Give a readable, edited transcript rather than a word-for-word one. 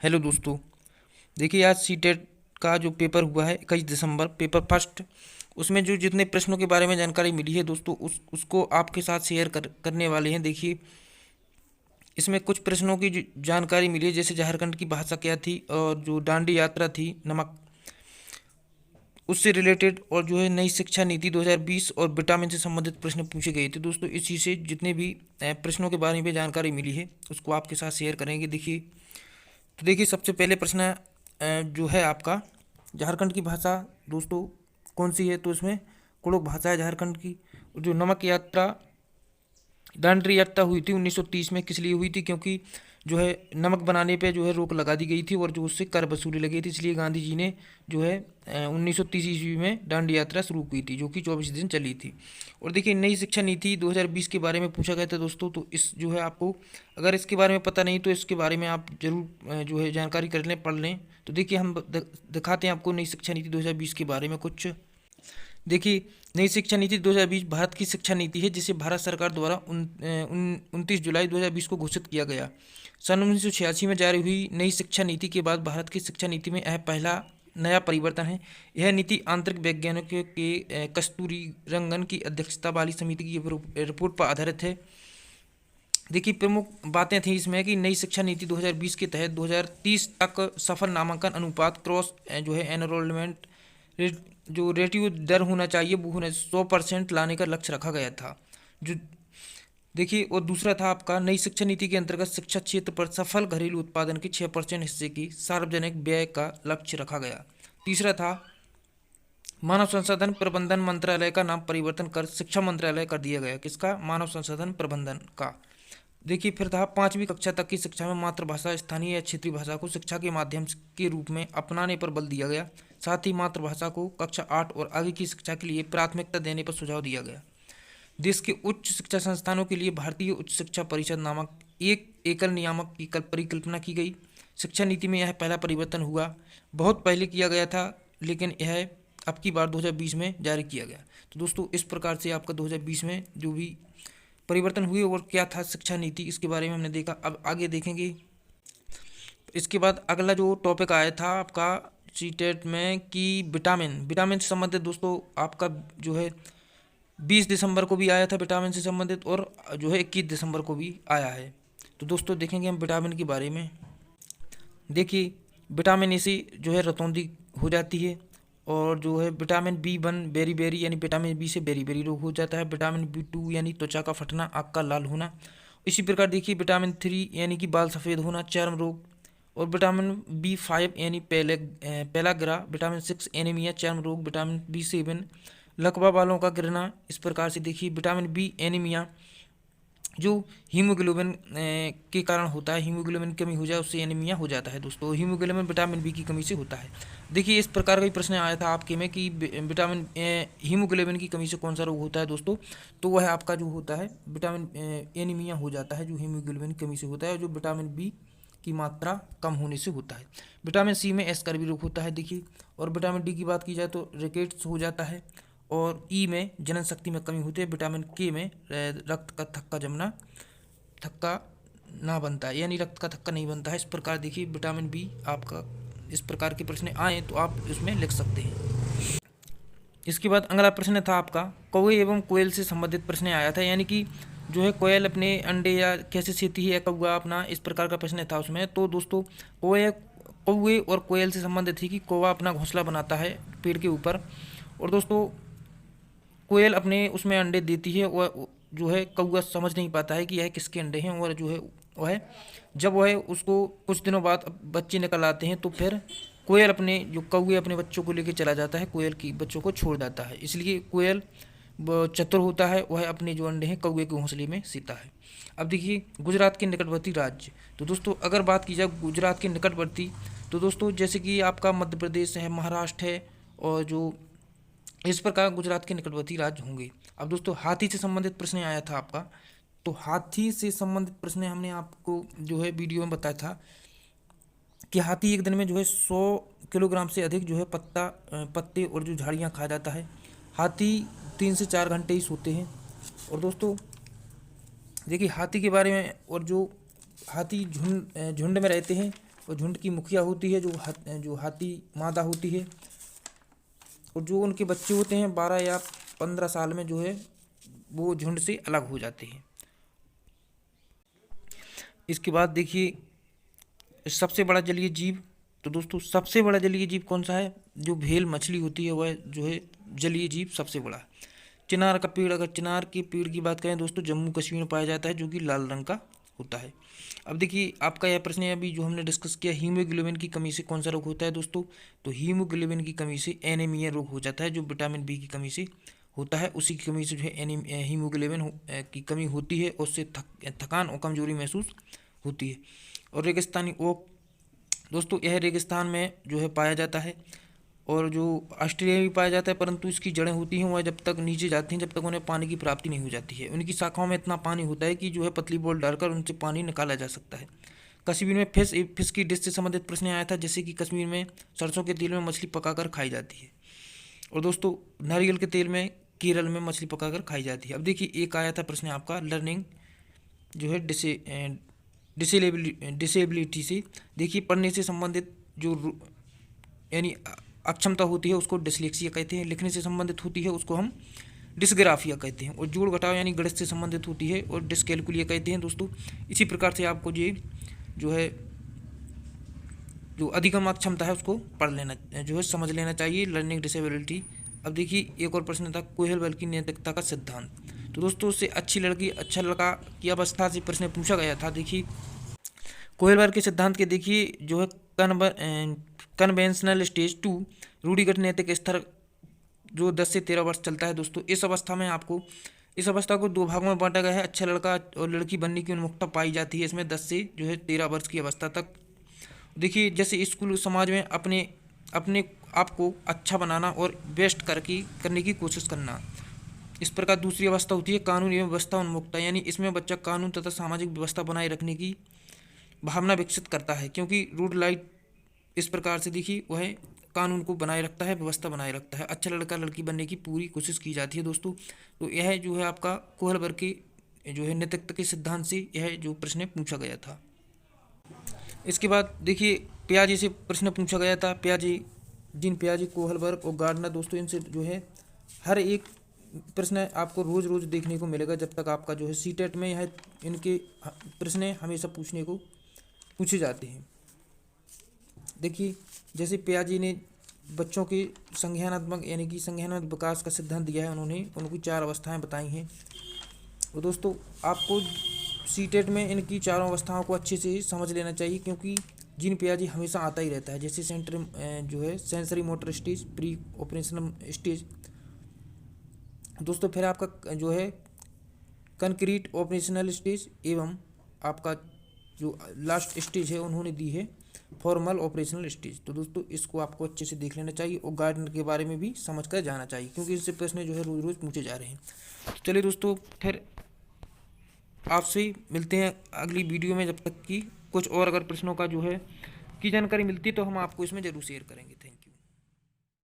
Hello दोस्तों। देखिए आज सीटेट का जो पेपर हुआ है 21 दिसंबर पेपर फर्स्ट, उसमें जो जितने प्रश्नों के बारे में जानकारी मिली है दोस्तों उसको आपके साथ शेयर करने वाले हैं। देखिए इसमें कुछ प्रश्नों की जो जानकारी मिली है, जैसे झारखंड की भाषा क्या थी और जो दांडी यात्रा थी नमक उससे रिलेटेड, और जो है नई शिक्षा नीति 2020 और विटामिन से संबंधित प्रश्न पूछे गए थे दोस्तों। इसी से जितने भी प्रश्नों के बारे में जानकारी मिली है उसको आपके साथ शेयर करेंगे। देखिए सबसे पहले प्रश्न जो है आपका, झारखंड की भाषा दोस्तों कौन सी है? तो इसमें कुड़ुक भाषा है झारखंड की। जो नमक यात्रा दांडी यात्रा हुई थी 1930 में, किस लिए हुई थी? क्योंकि जो है नमक बनाने पे जो है रोक लगा दी गई थी और जो उससे कर वसूली लगी थी, इसलिए गांधी जी ने जो है 1930 ईस्वी में दांडी यात्रा शुरू की थी, जो कि 24 दिन चली थी। और देखिए नई शिक्षा नीति 2020 के बारे में पूछा गया था दोस्तों। तो इस जो है आपको अगर इसके बारे में पता नहीं तो इसके बारे में आप जरूर जो है जानकारी कर लें, पढ़ लें। तो देखिए हम दिखाते हैं आपको नई शिक्षा नीति 2020 के बारे में कुछ। देखिए नई शिक्षा नीति 2020 भारत की शिक्षा नीति है, जिसे भारत सरकार द्वारा 29 जुलाई 2020 को घोषित किया गया। सन 1986 में जारी हुई नई शिक्षा नीति के बाद भारत की शिक्षा नीति में यह पहला नया परिवर्तन है। यह नीति आंतरिक वैज्ञानिकों के कस्तूरी रंगन की अध्यक्षता वाली समिति की रिपोर्ट पर आधारित है। देखिए प्रमुख बातें थी इसमें कि नई शिक्षा नीति 2020 के तहत 2030 तक सफल नामांकन अनुपात क्रॉस जो है एनरोलमेंट जो रेटियो दर होना चाहिए वो होना 100% लाने का लक्ष्य रखा गया था। जो देखिए और दूसरा था आपका, नई शिक्षा नीति के अंतर्गत शिक्षा क्षेत्र पर सफल घरेलू उत्पादन के 6% हिस्से की सार्वजनिक व्यय का लक्ष्य रखा गया। तीसरा था मानव संसाधन प्रबंधन मंत्रालय का नाम परिवर्तन कर शिक्षा मंत्रालय कर दिया गया। किसका? मानव संसाधन प्रबंधन का। देखिए फिर था 5वीं कक्षा तक की शिक्षा में मातृभाषा स्थानीय या क्षेत्रीय भाषा को शिक्षा के माध्यम के रूप में अपनाने पर बल दिया गया। साथ ही मातृभाषा को कक्षा 8 और आगे की शिक्षा के लिए प्राथमिकता देने पर सुझाव दिया गया। देश के उच्च शिक्षा संस्थानों के लिए भारतीय उच्च शिक्षा परिषद नामक एक एकल नियामक की परिकल्पना की गई। शिक्षा नीति में यह पहला परिवर्तन हुआ, बहुत पहले किया गया था लेकिन यह अब की बार 2020 में जारी किया गया। तो दोस्तों इस प्रकार से आपका 2020 में जो भी परिवर्तन हुए और क्या था शिक्षा नीति, इसके बारे में हमने देखा। अब आगे देखेंगे। इसके बाद अगला जो टॉपिक आया था आपका सीटेट में कि विटामिन से संबंधित दोस्तों आपका जो है 20 दिसंबर को भी आया था विटामिन से संबंधित, और जो है 21 दिसंबर को भी आया है। तो दोस्तों देखेंगे हम विटामिन के बारे में। देखिए विटामिन ए से जो है रतौंधी हो जाती है, और जो है विटामिन B1 बेरी बेरी यानी विटामिन बी से बेरी बेरी रोग हो जाता है। विटामिन B2 यानी त्वचा का फटना, आँख का लाल होना। इसी प्रकार देखिए विटामिन 3 यानी कि बाल सफ़ेद होना, चर्म रोग। और विटामिन B5 यानी पेलाग्रा। विटामिन 6 एनीमिया, चर्म रोग। विटामिन B7 लकवा बालों का गिरना। इस प्रकार से देखिए विटामिन B एनीमिया जो हीमोग्लोबिन के कारण होता है, हीमोग्लोबिन की कमी हो जाए उससे एनीमिया हो जाता है दोस्तों। हीमोग्लोबिन विटामिन बी की कमी से होता है। देखिए इस प्रकार का भी प्रश्न आया था आपके में कि विटामिन हीमोग्लोबिन की कमी से कौन सा रोग होता है दोस्तों? तो वह आपका जो होता है विटामिन एनीमिया हो जाता है, जो हीमोग्लोबिन की कमी से होता है, जो विटामिन बी की मात्रा कम होने से होता है। विटामिन सी में एस्कर्वी रोग होता है देखिए। और विटामिन डी की बात की जाए तो रिकेट्स हो जाता है। और ई में जनन शक्ति में कमी होती है। विटामिन के में रक्त का थक्का ना बनता है, यानी रक्त का थक्का नहीं बनता है। इस प्रकार देखिए विटामिन बी आपका इस प्रकार के प्रश्न आए तो आप इसमें लिख सकते हैं। इसके बाद अगला प्रश्न था आपका कौवे एवं कोयल से संबंधित प्रश्न आया था, यानी कि जो है कोयल अपने अंडे या कैसे सेती है, कौवा अपना, इस प्रकार का प्रश्न था उसमें। तो दोस्तों कौवे और कोयल से संबंधित थी कि कौवा अपना घोंसला बनाता है पेड़ के ऊपर, और दोस्तों कोयल अपने उसमें अंडे देती है। और जो है कौवा समझ नहीं पाता है कि यह किसके अंडे हैं, और जो है वह जब वह उसको कुछ दिनों बाद बच्चे निकल आते हैं तो फिर कोयल अपने जो कौवे अपने बच्चों को लेकर चला जाता है, कोयल की बच्चों को छोड़ जाता है। इसलिए कोयल चतुर होता है, वह अपने जो अंडे हैं कौवे के घोंसले में सीता है। अब देखिए गुजरात के निकटवर्ती राज्य। तो दोस्तों अगर बात की जाए गुजरात के निकटवर्ती, तो दोस्तों जैसे कि आपका मध्य प्रदेश है, महाराष्ट्र है, और जो इस प्रकार गुजरात के निकटवर्ती राज्य होंगे। अब दोस्तों हाथी से संबंधित प्रश्न आया था आपका। तो हाथी से संबंधित प्रश्न हमने आपको जो है वीडियो में बताया था कि हाथी एक दिन में जो है 100 किलोग्राम से अधिक जो है पत्ते और जो झाड़ियाँ खा जाता है। हाथी 3 से 4 घंटे ही सोते हैं। और दोस्तों देखिए हाथी के बारे में, और जो हाथी झुंड में रहते हैं और झुंड की मुखिया होती है जो हाथी मादा होती है, और जो उनके बच्चे होते हैं 12 या 15 साल में जो है वो झुंड से अलग हो जाते हैं। इसके बाद देखिए सबसे बड़ा जलीय जीव, तो दोस्तों सबसे बड़ा जलीय जीव कौन सा है? जो व्हेल मछली होती है वह जो है जलीय जीव सबसे बड़ा है। चिनार का पेड़, अगर चिनार के पेड़ की बात करें दोस्तों, जम्मू कश्मीर में पाया जाता है, जो कि लाल रंग का होता है। अब देखिए आपका यह प्रश्न है अभी जो हमने डिस्कस किया, हीमोग्लोबिन की कमी से कौन सा रोग होता है दोस्तों? तो हीमोग्लोबिन की कमी से एनीमिया रोग हो जाता है, जो विटामिन बी की कमी से होता है। उसी की कमी से जो है हीमोग्लोबिन की कमी होती है, और उससे थकान और कमजोरी महसूस होती है। और रेगिस्तानी ओक दोस्तों, यह रेगिस्तान में जो है पाया जाता है, और जो ऑस्ट्रेलिया में भी पाया जाता है, परंतु इसकी जड़ें होती हैं वह जब तक नीचे जाती हैं जब तक उन्हें पानी की प्राप्ति नहीं हो जाती है। उनकी शाखाओं में इतना पानी होता है कि जो है पतली बॉल डालकर उनसे पानी निकाला जा सकता है। कश्मीर में फिश की डिश से संबंधित प्रश्न आया था, जैसे कि कश्मीर में सरसों के तेल में मछली पकाकर खाई जाती है, और दोस्तों नारियल के तेल में केरल में मछली पकाकर खाई जाती है। अब देखिए एक आया था प्रश्न आपका लर्निंग जो है डिसेबिलिटी से, देखिए पढ़ने से संबंधित जो यानी अक्षमता होती है उसको डिसलेक्सिया कहते हैं, लिखने से संबंधित होती है उसको हम डिस्ग्राफिया कहते हैं, और जोड़ घटाव यानी गणित से संबंधित होती है और डिसकैलकुलिया कहते हैं दोस्तों। इसी प्रकार से आपको ये जो है जो अधिगम अक्षमता है उसको पढ़ लेना जो है समझ लेना चाहिए, लर्निंग डिसेबिलिटी। अब देखिए एक और प्रश्न था कोहलबर्ग की नैतिकता का सिद्धांत, तो दोस्तों उससे अच्छी लड़की अच्छा लड़का की अवस्था से प्रश्न पूछा गया था। देखिए कोहलबर्ग के सिद्धांत के देखिए जो है कन्वेंशनल स्टेज 2 रूढ़िगत नैतिक स्तर जो 10 से 13 वर्ष चलता है दोस्तों। इस अवस्था में आपको इस अवस्था को दो भागों में बांटा गया है, अच्छा लड़का और लड़की बनने की उन्मुखता पाई जाती है इसमें 10 से जो है 13 वर्ष की अवस्था तक। देखिए जैसे स्कूल समाज में अपने अपने आप को अच्छा बनाना और बेस्ट करने की कोशिश करना। इस प्रकार दूसरी अवस्था होती है कानून एवं व्यवस्था उन्मुखता, यानी इसमें बच्चा कानून तथा सामाजिक व्यवस्था बनाए रखने की भावना विकसित करता है, क्योंकि रूड लाइट इस प्रकार से देखिए वह कानून को बनाए रखता है, व्यवस्था बनाए रखता है, अच्छा लड़का लड़की बनने की पूरी कोशिश की जाती है दोस्तों। तो यह जो है आपका कोहलबर्ग के जो है नैतिकता के सिद्धांत से यह जो प्रश्न पूछा गया था। इसके बाद देखिए पियाजे से प्रश्न पूछा गया था, पियाजे कोहलबर्ग और गार्डनर दोस्तों, इनसे जो है हर एक प्रश्न आपको रोज़ रोज़ देखने को मिलेगा जब तक आपका जो है सीटेट में यह इनके प्रश्न हमेशा पूछे जाते हैं। देखिए जैसे पियाजे ने बच्चों के संज्ञानात्मक यानी कि संज्ञानात्मक विकास का सिद्धांत दिया है, उन्होंने उनकी 4 अवस्थाएं बताई हैं। और दोस्तों आपको सीटेट में इनकी चारों अवस्थाओं को अच्छे से समझ लेना चाहिए, क्योंकि जीन पियाजे हमेशा आता ही रहता है। जैसे जो है sensory motor stage, pre operational stage दोस्तों, फिर आपका जो है कंक्रीट ऑपरेशनल स्टेज, एवं आपका जो लास्ट स्टेज है उन्होंने दी है फॉर्मल ऑपरेशनल स्टेज। तो दोस्तों इसको आपको अच्छे से देख लेना चाहिए और गार्डनर के बारे में भी समझ कर जाना चाहिए, क्योंकि इससे प्रश्न जो है रोज़ रोज़ पूछे जा रहे हैं। तो चलिए दोस्तों फिर आपसे मिलते हैं अगली वीडियो में, जब तक कि कुछ और अगर प्रश्नों का जो है की जानकारी मिलती है तो हम आपको इसमें ज़रूर शेयर करेंगे।